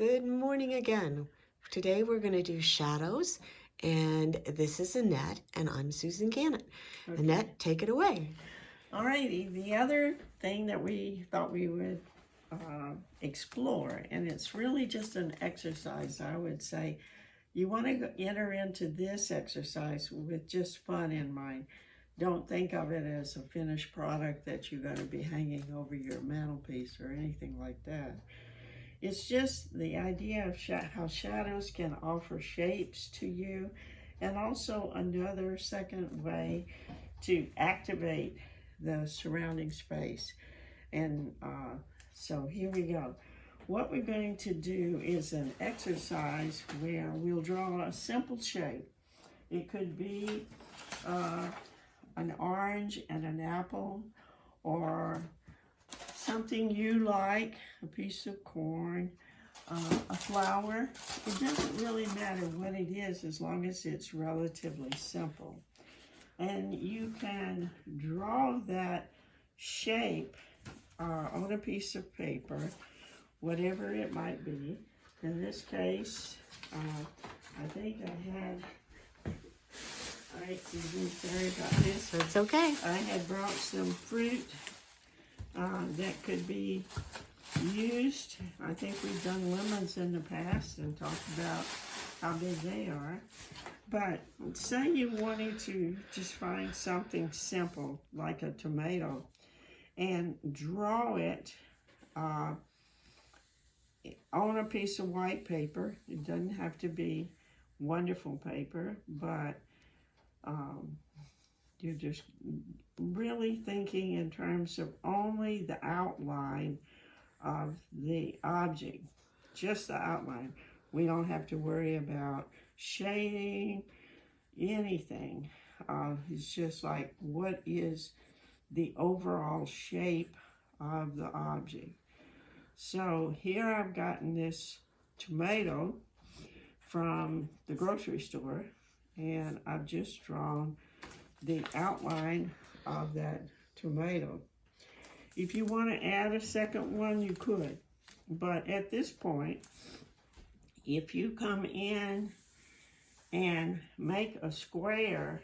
Good morning again. Today we're going to do shadows, and this is Annette, and I'm Susan Gannett. Okay. Annette, take it away. Alrighty, the other thing that we thought we would explore, and it's really just an exercise, I would say. You want to enter into this exercise with just fun in mind. Don't think of it as a finished product that you're going to be hanging over your mantelpiece or anything like that. It's just the idea of how shadows can offer shapes to you, and also another second way to activate the surrounding space. And so here we go. What we're going to do is an exercise where we'll draw a simple shape. It could be an orange and an apple, or something you like, a piece of corn, a flower. It doesn't really matter what it is as long as it's relatively simple. And you can draw that shape on a piece of paper, whatever it might be. In this case, I think I had, sorry about this. That's okay. I had brought some fruit that could be used. I think we've done lemons in the past and talked about how big they are. But say you wanted to just find something simple like a tomato and draw it on a piece of white paper. It doesn't have to be wonderful paper, but you're just really thinking in terms of only the outline of the object, just the outline. We don't have to worry about shading, anything. It's just like, what is the overall shape of the object? So here I've gotten this tomato from the grocery store, and I've just drawn the outline of that tomato. If you want to add a second one, you could. But at this point, if you come in and make a square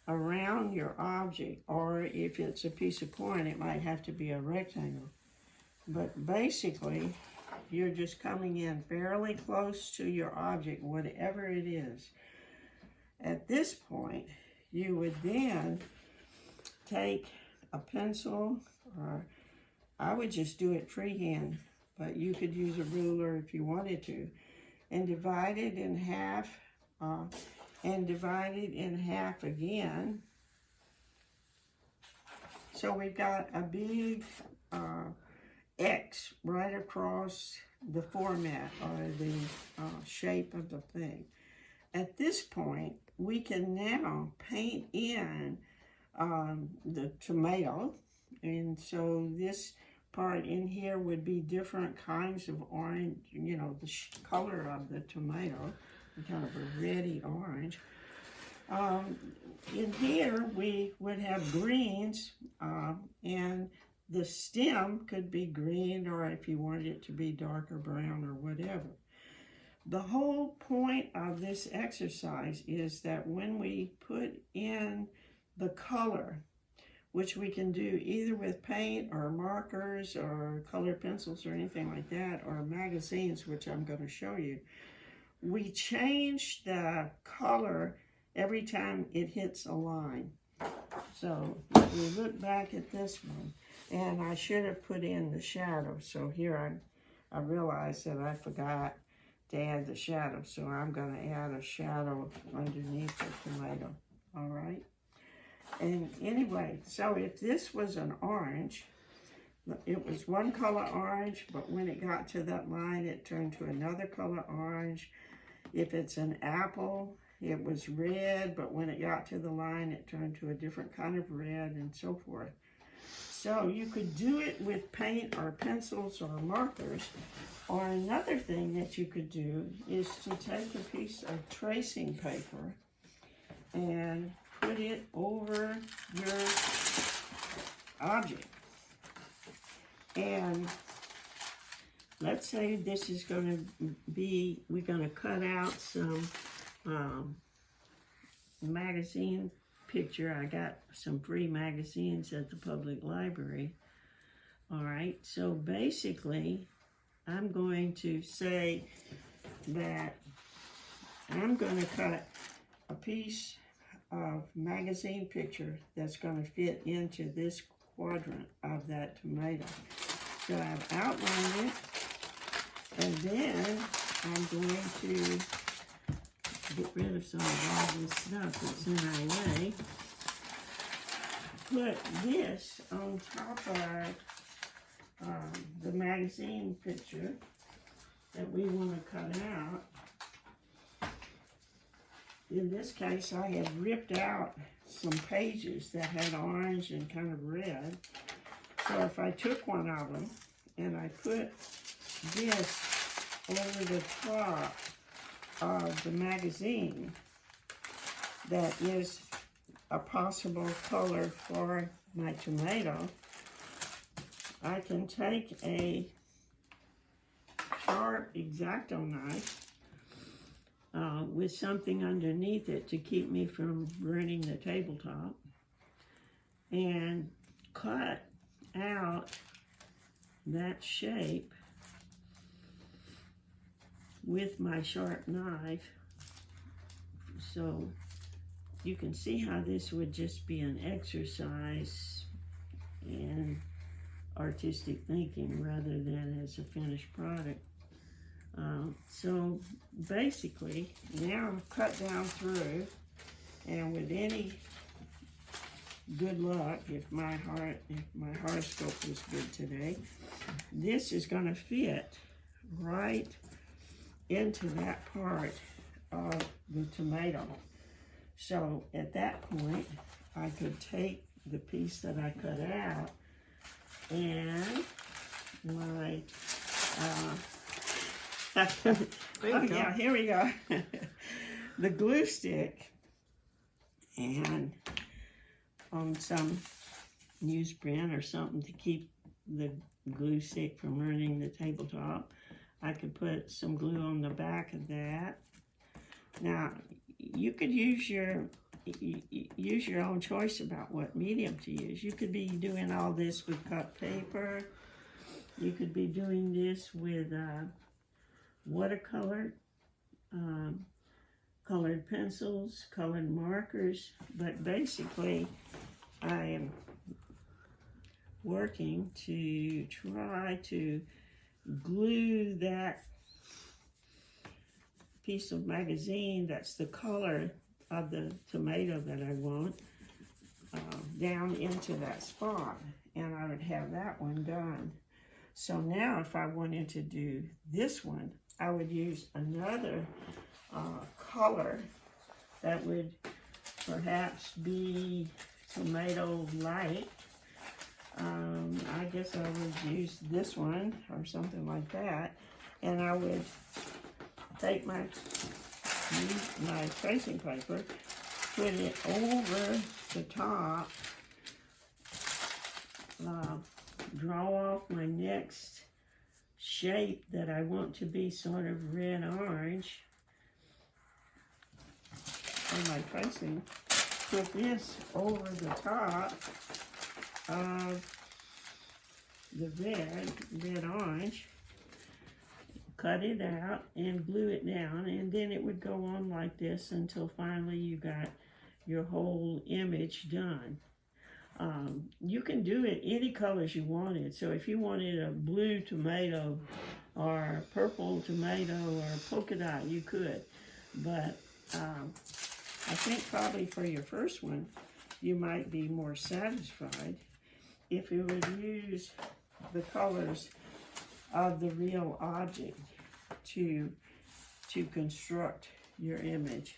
around your object, or if it's a piece of corn, it might have to be a rectangle. But basically, you're just coming in fairly close to your object, whatever it is. At this point, you would then take a pencil, or I would just do it freehand, but you could use a ruler if you wanted to, and divide it in half, and divide it in half again. So we've got a big X right across the format, or the shape of the thing. At this point, we can now paint in the tomato, and so this part in here would be different kinds of orange, you know, the color of the tomato, kind of a reddy orange. In here we would have greens, and the stem could be green, or if you wanted it to be darker brown or whatever. The whole point of this exercise is that when we put in the color, which we can do either with paint or markers or colored pencils or anything like that, or magazines, which I'm going to show you, we change the color every time it hits a line. So if we look back at this one, and I should have put in the shadow, so here I realized that I forgot to add the shadow, so I'm going to add a shadow underneath the tomato. All right. And anyway, so if this was an orange, it was one color orange, but when it got to that line, it turned to another color orange. If it's an apple, it was red, but when it got to the line, it turned to a different kind of red, and so forth. So you could do it with paint or pencils or markers. Or another thing that you could do is to take a piece of tracing paper and put it over your object. And let's say this is going to be, we're going to cut out some magazine picture. I got some free magazines at the public library. All right, so basically, I'm going to say that I'm going to cut a piece of magazine picture that's going to fit into this quadrant of that tomato. So I've outlined it, and then I'm going to get rid of some of all this stuff that's in our way. Put this on top of the magazine picture that we want to cut out. In this case, I had ripped out some pages that had orange and kind of red. So if I took one of them and I put this over the top of the magazine, that is a possible color for my tomato, I can take a sharp X-Acto knife with something underneath it to keep me from burning the tabletop, and cut out that shape with my sharp knife. So you can see how this would just be an exercise in artistic thinking rather than as a finished product. So basically, now I've cut down through, and with any good luck, if my horoscope was good today, this is going to fit right into that part of the tomato. So at that point, I could take the piece that I cut out and my yeah, here we go. The glue stick, and on some newsprint or something to keep the glue stick from ruining the tabletop, I could put some glue on the back of that. Now, you could use your own choice about what medium to use. You could be doing all this with cut paper. You could be doing this with watercolor, colored pencils, colored markers. But basically, I am working to try to glue that piece of magazine that's the color of the tomato that I want down into that spot, and I would have that one done. So now if I wanted to do this one, I would use another color that would perhaps be tomato light. I guess I would use this one or something like that, and I would take my tracing paper, put it over the top, draw off my next shape that I want to be sort of red-orange on my tracing, put this over the top of the red-orange, cut it out and glue it down, and then it would go on like this until finally you got your whole image done. You can do it any colors you wanted. So if you wanted a blue tomato or a purple tomato or a polka dot, you could. But I think probably for your first one, you might be more satisfied if you would use the colors of the real object to construct your image.